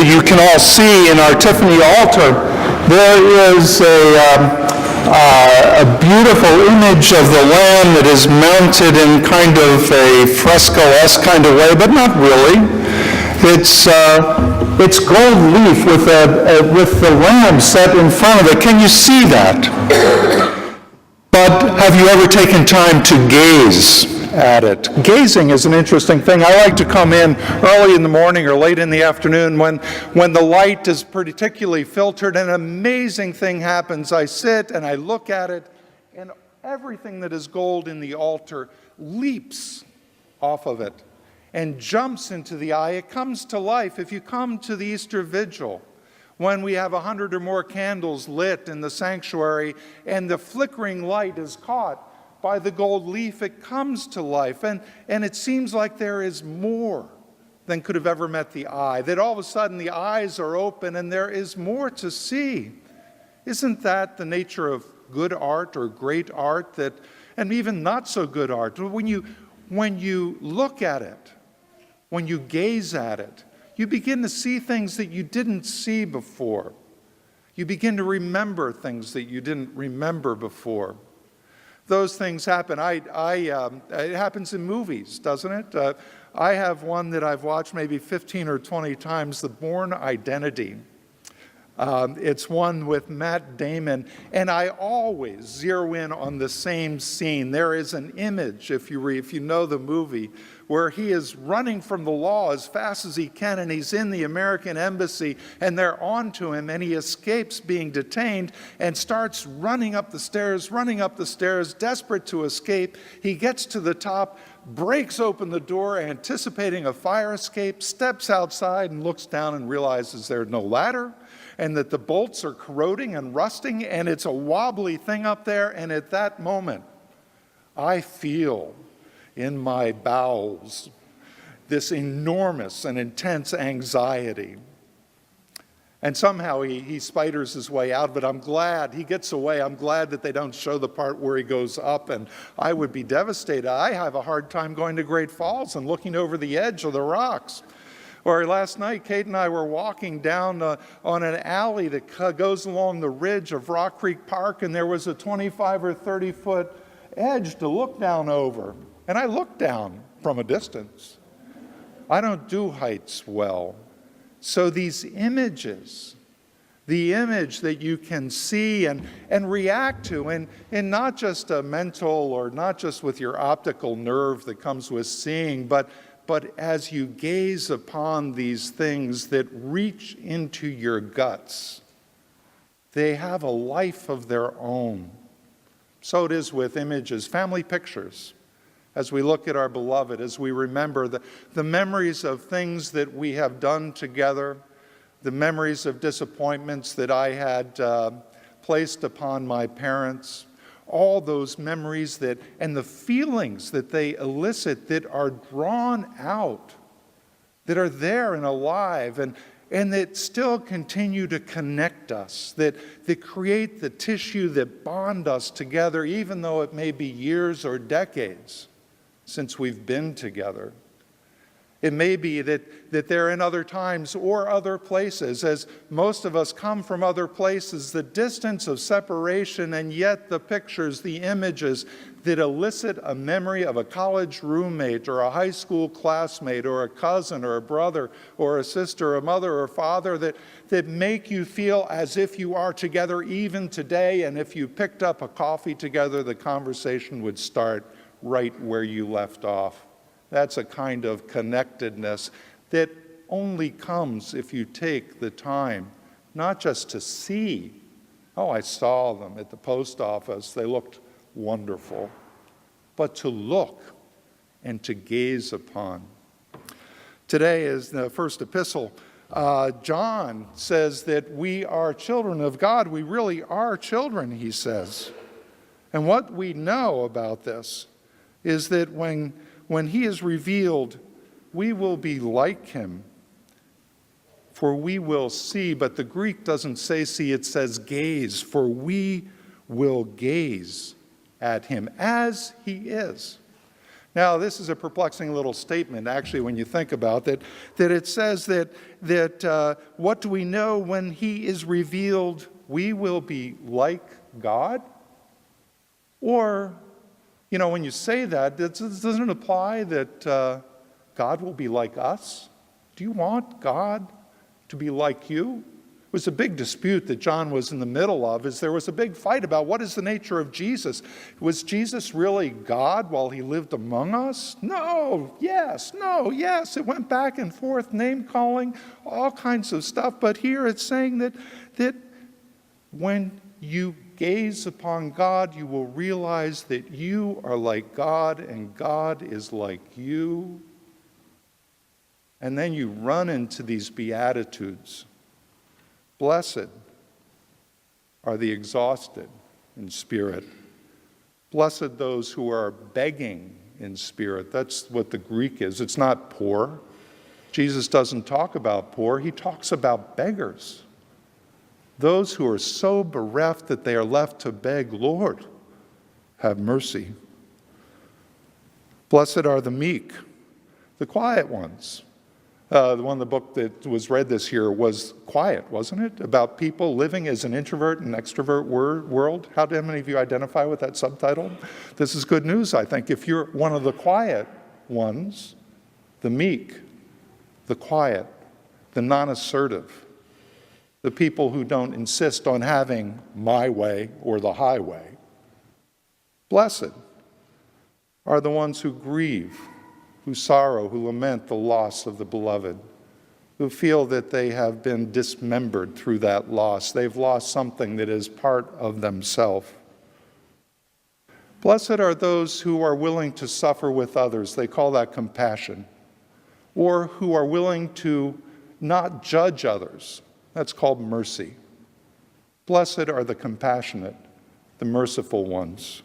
that you can all see in our Tiffany altar, there is a beautiful image of the Lamb that is mounted in kind of a fresco-esque kind of way, but not really. It's gold leaf with the Lamb set in front of it. Can you see that? But have you ever taken time to gaze at it? Gazing is an interesting thing. I like to come in early in the morning or late in the afternoon when the light is particularly filtered and an amazing thing happens. I sit and I look at it, and everything that is gold in the altar leaps off of it and jumps into the eye. It comes to life. If you come to the Easter Vigil, when we have 100 or more candles lit in the sanctuary and the flickering light is caught by the gold leaf, it comes to life. And it seems like there is more than could have ever met the eye, that all of a sudden the eyes are open and there is more to see. Isn't that the nature of good art or great art, and even not so good art? When you look at it, when you gaze at it, you begin to see things that you didn't see before. You begin to remember things that you didn't remember before. Those things happen. It happens in movies, doesn't it? I have one that I've watched maybe 15 or 20 times, The Bourne Identity. It's one with Matt Damon, and I always zero in on the same scene. There is an image, if you know the movie, where he is running from the law as fast as he can, and he's in the American embassy, and they're on to him, and he escapes being detained and starts running up the stairs, desperate to escape. He gets to the top, breaks open the door, anticipating a fire escape, steps outside and looks down and realizes there's no ladder, and that the bolts are corroding and rusting, and it's a wobbly thing up there. And at that moment, I feel in my bowels this enormous and intense anxiety. And somehow he spiders his way out of it. I'm glad he gets away. I'm glad that they don't show the part where he goes up, and I would be devastated. I have a hard time going to Great Falls and looking over the edge of the rocks. Or last night, Kate and I were walking down on an alley that goes along the ridge of Rock Creek Park, and there was a 25 or 30-foot edge to look down over. And I looked down from a distance. I don't do heights well. So these images, the image that you can see and react to, and not just a mental or not just with your optical nerve that comes with seeing, but as you gaze upon these things that reach into your guts, they have a life of their own. So it is with images, family pictures. As we look at our beloved, as we remember the memories of things that we have done together, the memories of disappointments that I had placed upon my parents, all those memories and the feelings that they elicit that are drawn out, that are there and alive, and that still continue to connect us, that create the tissue that bond us together, even though it may be years or decades since we've been together. It may be that they're in other times or other places, as most of us come from other places, the distance of separation, and yet the pictures, the images that elicit a memory of a college roommate or a high school classmate or a cousin or a brother or a sister, a mother or father, that make you feel as if you are together even today, and if you picked up a coffee together, the conversation would start right where you left off. That's a kind of connectedness that only comes if you take the time, not just to see. Oh, I saw them at the post office. They looked wonderful. But to look and to gaze upon. Today is the first epistle. John says that we are children of God. We really are children, he says. And what we know about this is that when he is revealed, we will be like him, for we will see. But the Greek doesn't say see, it says gaze, for we will gaze at him as he is. Now, this is a perplexing little statement, actually, when you think about it, that it says that what do we know when he is revealed? We will be like God? Or, when you say that, doesn't it imply that God will be like us? Do you want God to be like you? It was a big dispute that John was in the middle of. There was a big fight about what is the nature of Jesus. Was Jesus really God while he lived among us? No, yes, no, yes. It went back and forth, name-calling, all kinds of stuff. But here it's saying that when you gaze upon God, you will realize that you are like God and God is like you. And then you run into these Beatitudes. Blessed are the exhausted in spirit. Blessed those who are begging in spirit. That's what the Greek is. It's not poor. Jesus doesn't talk about poor. He talks about beggars. Those who are so bereft that they are left to beg, Lord, have mercy. Blessed are the meek, the quiet ones. The book that was read this year was Quiet, wasn't it? About people living as an introvert and extrovert world. How many of you identify with that subtitle? This is good news, I think. If you're one of the quiet ones, the meek, the quiet, the non-assertive, the people who don't insist on having my way or the highway, blessed are the ones who grieve, who sorrow, who lament the loss of the beloved, who feel that they have been dismembered through that loss. They've lost something that is part of themselves. Blessed are those who are willing to suffer with others. They call that compassion. Or who are willing to not judge others. That's called mercy. Blessed are the compassionate, the merciful ones.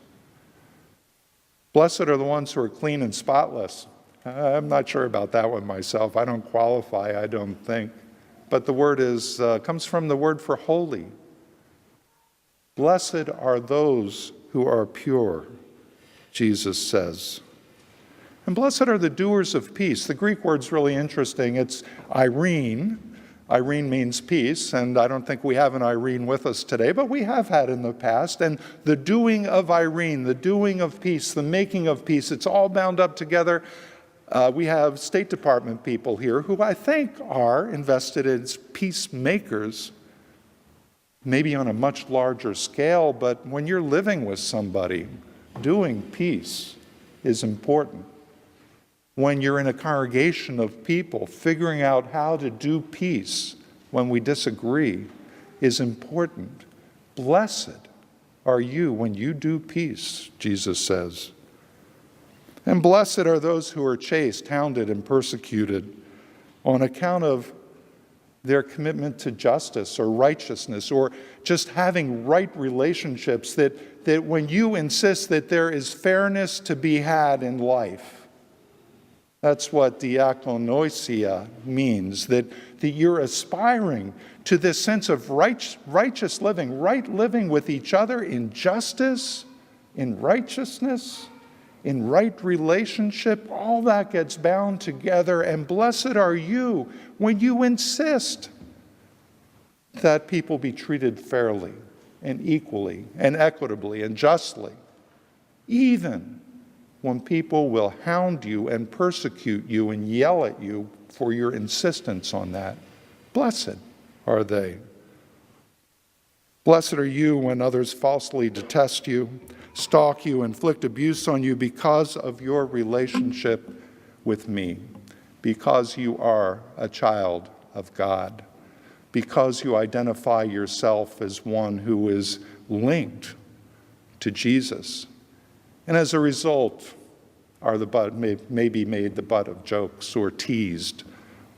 Blessed are the ones who are clean and spotless. I'm not sure about that one myself. I don't qualify, I don't think. But the word comes from the word for holy. Blessed are those who are pure, Jesus says. And blessed are the doers of peace. The Greek word's really interesting. It's Irene. Irene means peace, and I don't think we have an Irene with us today, but we have had in the past. And the doing of Irene, the doing of peace, the making of peace, it's all bound up together. We have State Department people here who I think are invested as peacemakers, maybe on a much larger scale, but when you're living with somebody, doing peace is important. When you're in a congregation of people, figuring out how to do peace when we disagree is important. Blessed are you when you do peace, Jesus says. And blessed are those who are chased, hounded, and persecuted on account of their commitment to justice or righteousness or just having right relationships, that when you insist that there is fairness to be had in life. That's what diakonosia means, that you're aspiring to this sense of righteous living, right living with each other in justice, in righteousness, in right relationship. All that gets bound together, and blessed are you when you insist that people be treated fairly and equally and equitably and justly, even when people will hound you and persecute you and yell at you for your insistence on that. Blessed are they. Blessed are you when others falsely detest you, stalk you, inflict abuse on you because of your relationship with me, because you are a child of God, because you identify yourself as one who is linked to Jesus. And as a result, are may be made the butt of jokes or teased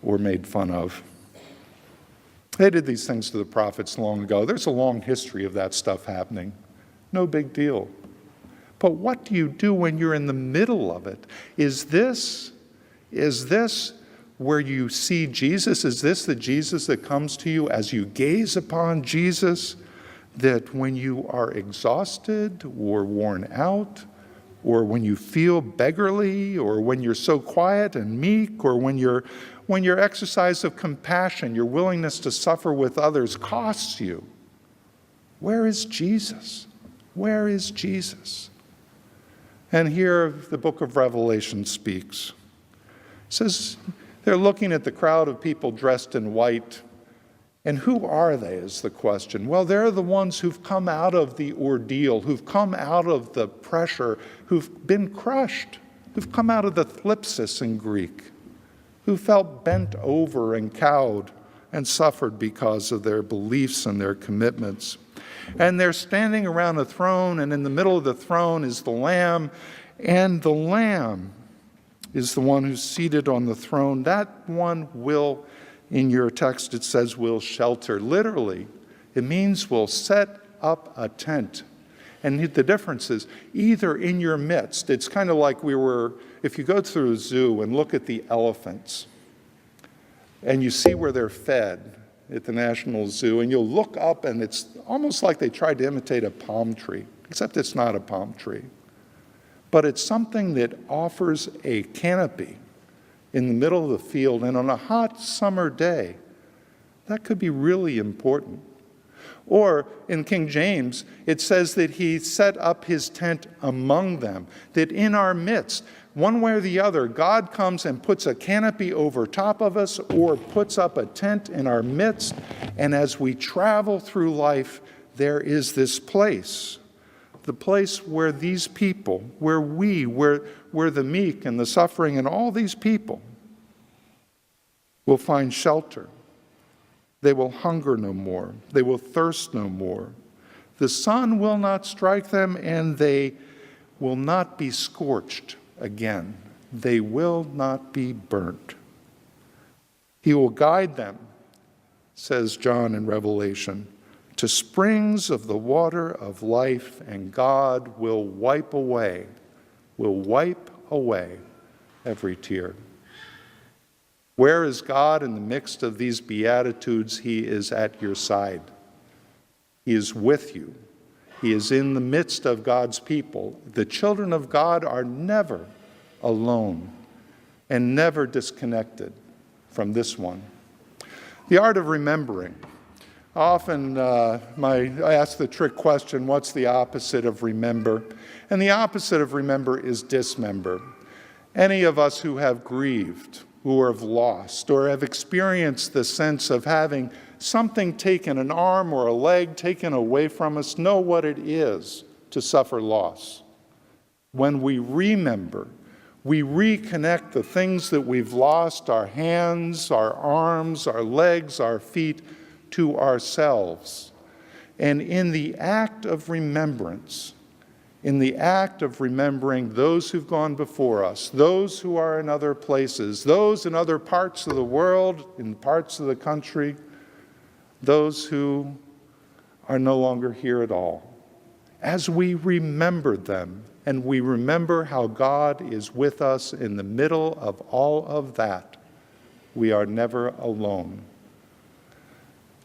or made fun of. They did these things to the prophets long ago. There's a long history of that stuff happening. No big deal. But what do you do when you're in the middle of it? Is this where you see Jesus? Is this the Jesus that comes to you as you gaze upon Jesus? That when you are exhausted or worn out or when you feel beggarly, or when you're so quiet and meek, or when your exercise of compassion, your willingness to suffer with others costs you. Where is Jesus? Where is Jesus? And here the book of Revelation speaks. It says they're looking at the crowd of people dressed in white. And who are they is the question. Well, they're the ones who've come out of the ordeal, who've come out of the pressure, who've been crushed, who've come out of the thlipsis in Greek, who felt bent over and cowed and suffered because of their beliefs and their commitments. And they're standing around a throne, and in the middle of the throne is the Lamb, and the Lamb is the one who's seated on the throne. That one will, in your text it says, will shelter. Literally, it means will set up a tent. And the difference is either in your midst. It's kind of like if you go through a zoo and look at the elephants, and you see where they're fed at the National Zoo, and you'll look up and it's almost like they tried to imitate a palm tree, except it's not a palm tree. But it's something that offers a canopy in the middle of the field, and on a hot summer day, that could be really important. Or in King James, it says that he set up his tent among them, that in our midst, one way or the other, God comes and puts a canopy over top of us or puts up a tent in our midst, and as we travel through life, there is this place, the place where these people, where the meek and the suffering and all these people will find shelter. They will hunger no more. They will thirst no more. The sun will not strike them, and they will not be scorched again. They will not be burnt. He will guide them, says John in Revelation, to springs of the water of life, and God will wipe away every tear. Where is God in the midst of these Beatitudes? He is at your side. He is with you. He is in the midst of God's people. The children of God are never alone and never disconnected from this one. The art of remembering. Often I ask the trick question, what's the opposite of remember? And the opposite of remember is dismember. Any of us who have grieved, who have lost, or have experienced the sense of having something taken, an arm or a leg taken away from us, know what it is to suffer loss. When we remember, we reconnect the things that we've lost, our hands, our arms, our legs, our feet, to ourselves. And in the act of remembrance, in the act of remembering those who've gone before us, those who are in other places, those in other parts of the world, in parts of the country, those who are no longer here at all. As we remember them, and we remember how God is with us in the middle of all of that, we are never alone.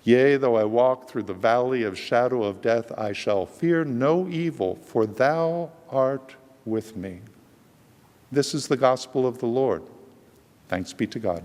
Yea, though I walk through the valley of shadow of death, I shall fear no evil, for thou art with me. This is the gospel of the Lord. Thanks be to God.